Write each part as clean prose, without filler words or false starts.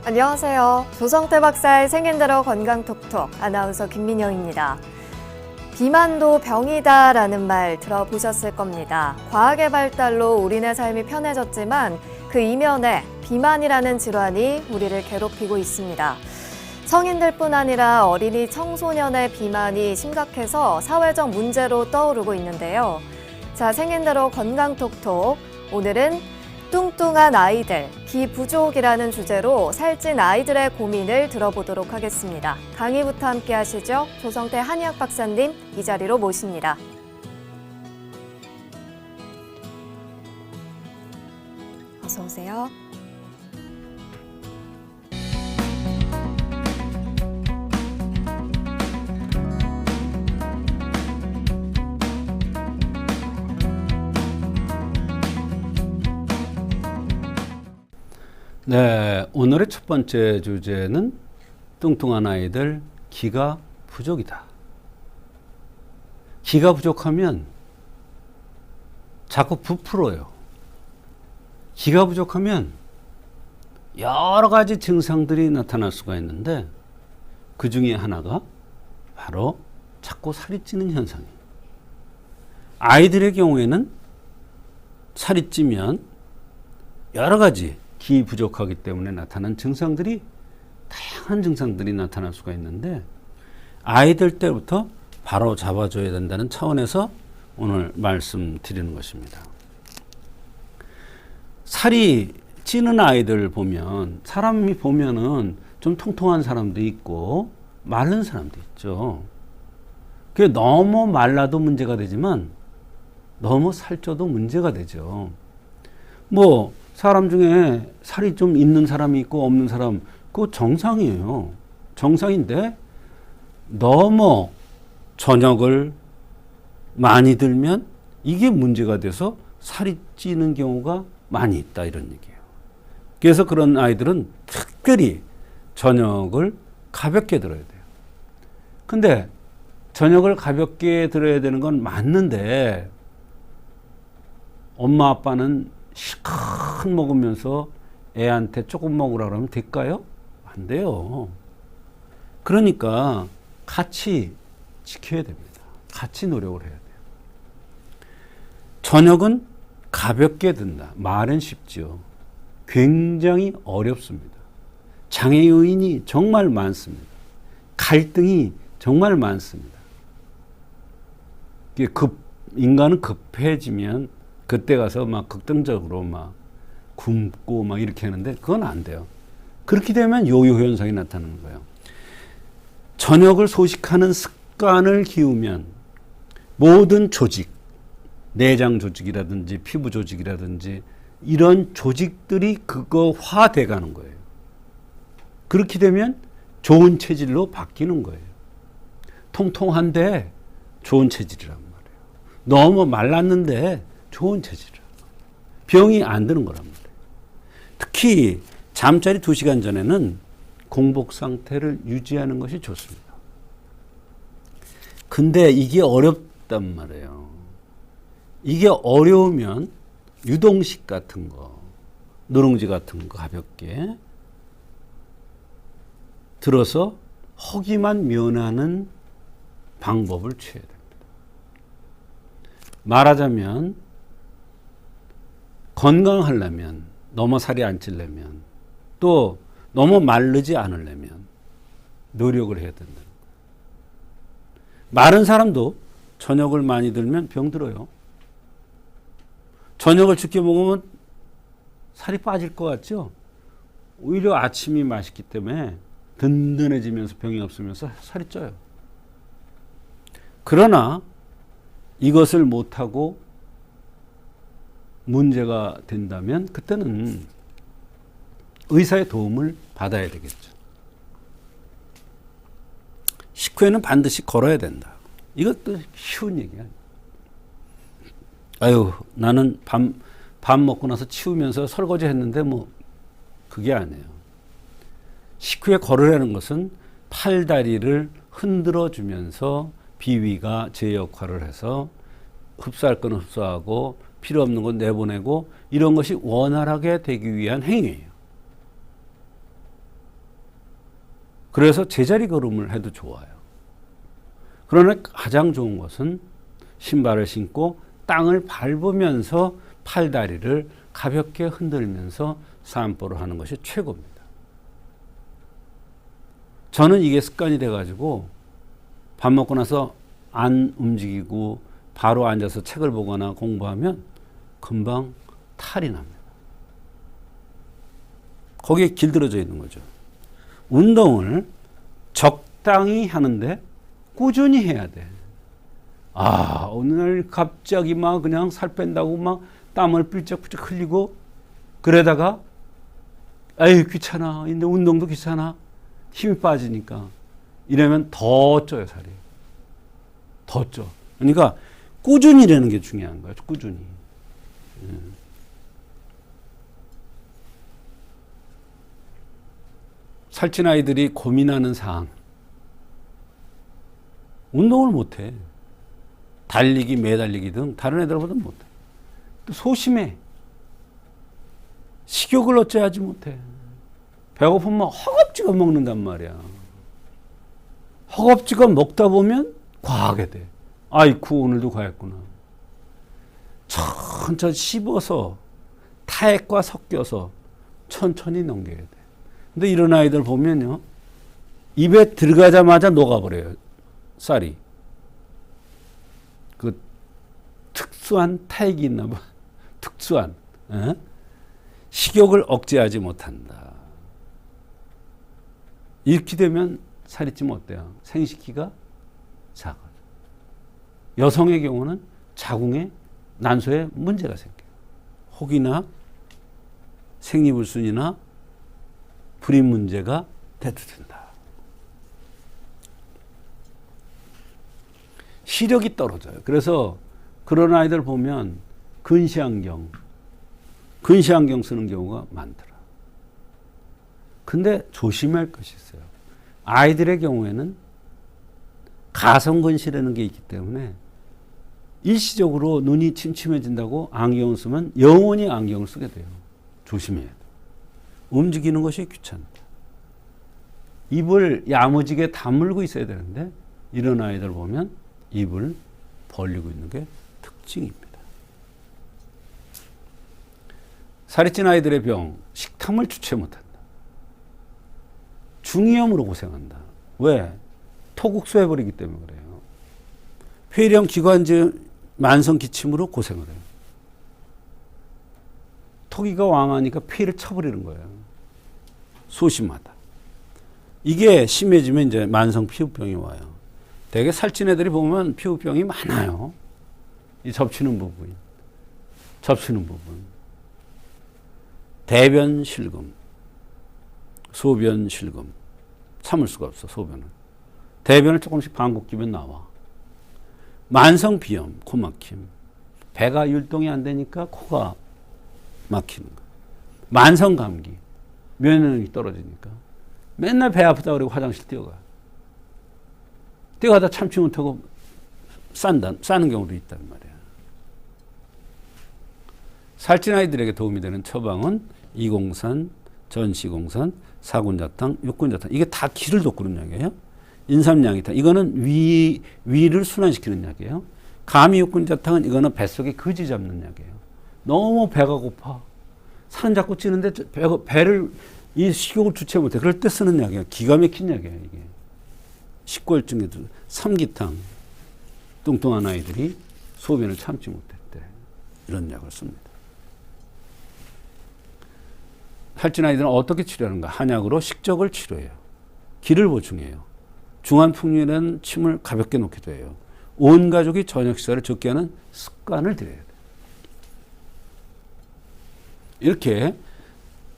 안녕하세요. 조성태 박사의 생엔대로 건강톡톡 아나운서 김민영입니다. 비만도 병이다라는 말 들어보셨을 겁니다. 과학의 발달로 우리네 삶이 편해졌지만 그 이면에 비만이라는 질환이 우리를 괴롭히고 있습니다. 성인들뿐 아니라 어린이 청소년의 비만이 심각해서 사회적 문제로 떠오르고 있는데요. 자, 생엔대로 건강톡톡 오늘은 뚱뚱한 아이들, 기부족이라는 주제로 살찐 아이들의 고민을 들어보도록 하겠습니다. 강의부터 함께 하시죠. 조성태 한의학 박사님 이 자리로 모십니다. 어서 오세요. 네, 오늘의 첫 번째 주제는 뚱뚱한 아이들 기가 부족이다. 기가 부족하면 자꾸 부풀어요. 기가 부족하면 여러 가지 증상들이 나타날 수가 있는데 그 중에 하나가 바로 자꾸 살이 찌는 현상이에요. 아이들의 경우에는 살이 찌면 여러 가지 기 부족하기 때문에 나타난 증상들이 다양한 증상들이 나타날 수가 있는데 아이들 때부터 바로 잡아줘야 된다는 차원에서 오늘 말씀드리는 것입니다. 살이 찌는 아이들 보면 사람이 보면은 좀 통통한 사람도 있고 마른 사람도 있죠. 그게 너무 말라도 문제가 되지만 너무 살쪄도 문제가 되죠. 사람 중에 살이 좀 있는 사람이 있고 없는 사람, 그거 정상이에요. 정상인데 너무 저녁을 많이 들면 이게 문제가 돼서 살이 찌는 경우가 많이 있다 이런 얘기예요. 그래서 그런 아이들은 특별히 저녁을 가볍게 들어야 돼요. 근데 저녁을 가볍게 들어야 되는 건 맞는데 엄마 아빠는 실컷 먹으면서 애한테 조금 먹으라 그러면 될까요? 안 돼요. 그러니까 같이 지켜야 됩니다. 같이 노력을 해야 돼요. 저녁은 가볍게 든다. 말은 쉽죠. 굉장히 어렵습니다. 장애 요인이 정말 많습니다. 갈등이 정말 많습니다. 인간은 급해지면 그때 가서 막 극단적으로 막 굶고 막 이렇게 하는데 그건 안 돼요. 그렇게 되면 요요 현상이 나타나는 거예요. 저녁을 소식하는 습관을 기우면 모든 조직, 내장 조직이라든지 피부 조직이라든지 이런 조직들이 그거화돼 가는 거예요. 그렇게 되면 좋은 체질로 바뀌는 거예요. 통통한데 좋은 체질이란 말이에요. 너무 말랐는데 좋은 체질이라. 병이 안 드는 거란 말이에요. 특히 잠자리 2시간 전에는 공복 상태를 유지하는 것이 좋습니다. 근데 이게 어렵단 말이에요. 이게 어려우면 유동식 같은 거, 누룽지 같은 거 가볍게 들어서 허기만 면하는 방법을 취해야 됩니다. 말하자면 건강하려면, 너무 살이 안 찌려면, 또 너무 마르지 않으려면 노력을 해야 된다. 마른 사람도 저녁을 많이 들면 병들어요. 저녁을 적게 먹으면 살이 빠질 것 같죠? 오히려 아침이 맛있기 때문에 든든해지면서 병이 없으면서 살이 쪄요. 그러나 이것을 못하고 문제가 된다면 그때는 의사의 도움을 받아야 되겠죠. 식후에는 반드시 걸어야 된다. 이것도 쉬운 얘기야. 나는 밥 먹고 나서 치우면서 설거지 했는데 그게 아니에요. 식후에 걸으라는 것은 팔다리를 흔들어 주면서 비위가 제 역할을 해서 흡수할 건 흡수하고 필요 없는 건 내보내고 이런 것이 원활하게 되기 위한 행위예요. 그래서 제자리 걸음을 해도 좋아요. 그러나 가장 좋은 것은 신발을 신고 땅을 밟으면서 팔다리를 가볍게 흔들면서 산보를 하는 것이 최고입니다. 저는 이게 습관이 돼가지고 밥 먹고 나서 안 움직이고 바로 앉아서 책을 보거나 공부하면 금방 탈이 납니다. 거기에 길들여져 있는 거죠. 운동을 적당히 하는데 꾸준히 해야 돼. 오늘 갑자기 막 그냥 살 뺀다고 막 땀을 삐쩍삐쩍 흘리고 그러다가 에이 귀찮아. 근데 운동도 귀찮아. 힘이 빠지니까. 이러면 더 쪄요, 살이. 더 쪄. 그러니까 꾸준히 라는 게 중요한 거예요. 꾸준히. 살찐 아이들이 고민하는 사항. 운동을 못해. 달리기, 매달리기 등 다른 애들보다 못해. 또 소심해. 식욕을 어찌하지 못해. 배고프면 허겁지겁 먹는단 말이야. 허겁지겁 먹다 보면 과하게 돼. 아이쿠 오늘도 과했구나. 천천히 씹어서 타액과 섞여서 천천히 넘겨야 돼. 근데 이런 아이들 보면요. 입에 들어가자마자 녹아버려요. 쌀이. 그 특수한 타액이 있나 봐. 특수한. 식욕을 억제하지 못한다. 이렇게 되면 살이 찌면 어때요? 생식기가 작아져. 여성의 경우는 자궁에 난소에 문제가 생겨요. 혹이나 생리불순이나 불임 문제가 대두된다. 시력이 떨어져요. 그래서 그런 아이들 보면 근시안경 쓰는 경우가 많더라. 근데 조심할 것이 있어요. 아이들의 경우에는 가성근시라는 게 있기 때문에 일시적으로 눈이 침침해진다고 안경을 쓰면 영원히 안경을 쓰게 돼요. 조심해야 돼. 움직이는 것이 귀찮다. 입을 야무지게 다물고 있어야 되는데 이런 아이들 보면 입을 벌리고 있는 게 특징입니다. 살이 찐 아이들의 병, 식탐을 주체 못한다. 중이염으로 고생한다. 왜? 토국소해버리기 때문에 그래요. 폐렴 기관지 만성 기침으로 고생을 해요. 토기가 왕하니까 폐를 쳐버리는 거예요. 소심하다. 이게 심해지면 이제 만성 피부병이 와요. 되게 살찐 애들이 보면 피부병이 많아요. 이 접치는 부분. 대변 실금, 소변 실금. 참을 수가 없어, 소변은. 대변을 조금씩 방귀 뀌면 나와. 만성 비염, 코 막힘. 배가 율동이 안 되니까 코가 막히는 거. 만성 감기, 면역력이 떨어지니까 맨날 배 아프다 그러고 화장실 뛰어가. 뛰어가다 참지 못하고 싸는 경우도 있단 말이야. 살찐 아이들에게 도움이 되는 처방은 이공산, 전시공산, 사군자탕, 육군자탕. 이게 다 기를 돋구는 약이에요. 인삼양이탕. 이거는 위를 순환시키는 약이에요. 감이육군자탕은 이거는 뱃속에 거지 잡는 약이에요. 너무 배가 고파. 살 자꾸 찌는데 배를 이 식욕을 주체 못해. 그럴 때 쓰는 약이에요. 기가 막힌 약이에요. 이게. 식골증에도 삼기탕. 뚱뚱한 아이들이 소변을 참지 못했대. 이런 약을 씁니다. 살찐 아이들은 어떻게 치료하는가? 한약으로 식적을 치료해요. 기를 보충해요. 중환풍류라는 침을 가볍게 놓기도 해요. 온 가족이 저녁 식사를 적게 하는 습관을 들여야 돼요. 이렇게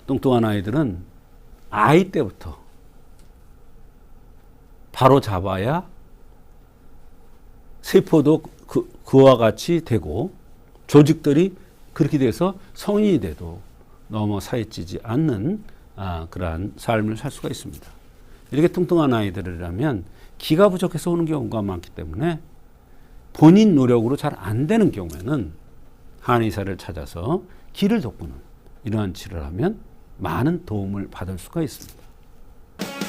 뚱뚱한 아이들은 아이 때부터 바로 잡아야 세포도 그와 같이 되고 조직들이 그렇게 돼서 성인이 돼도 너무 살이 찌지 않는 그러한 삶을 살 수가 있습니다. 이렇게 뚱뚱한 아이들이라면 기가 부족해서 오는 경우가 많기 때문에 본인 노력으로 잘 안 되는 경우에는 한의사를 찾아서 기를 돋구는 이러한 치료를 하면 많은 도움을 받을 수가 있습니다.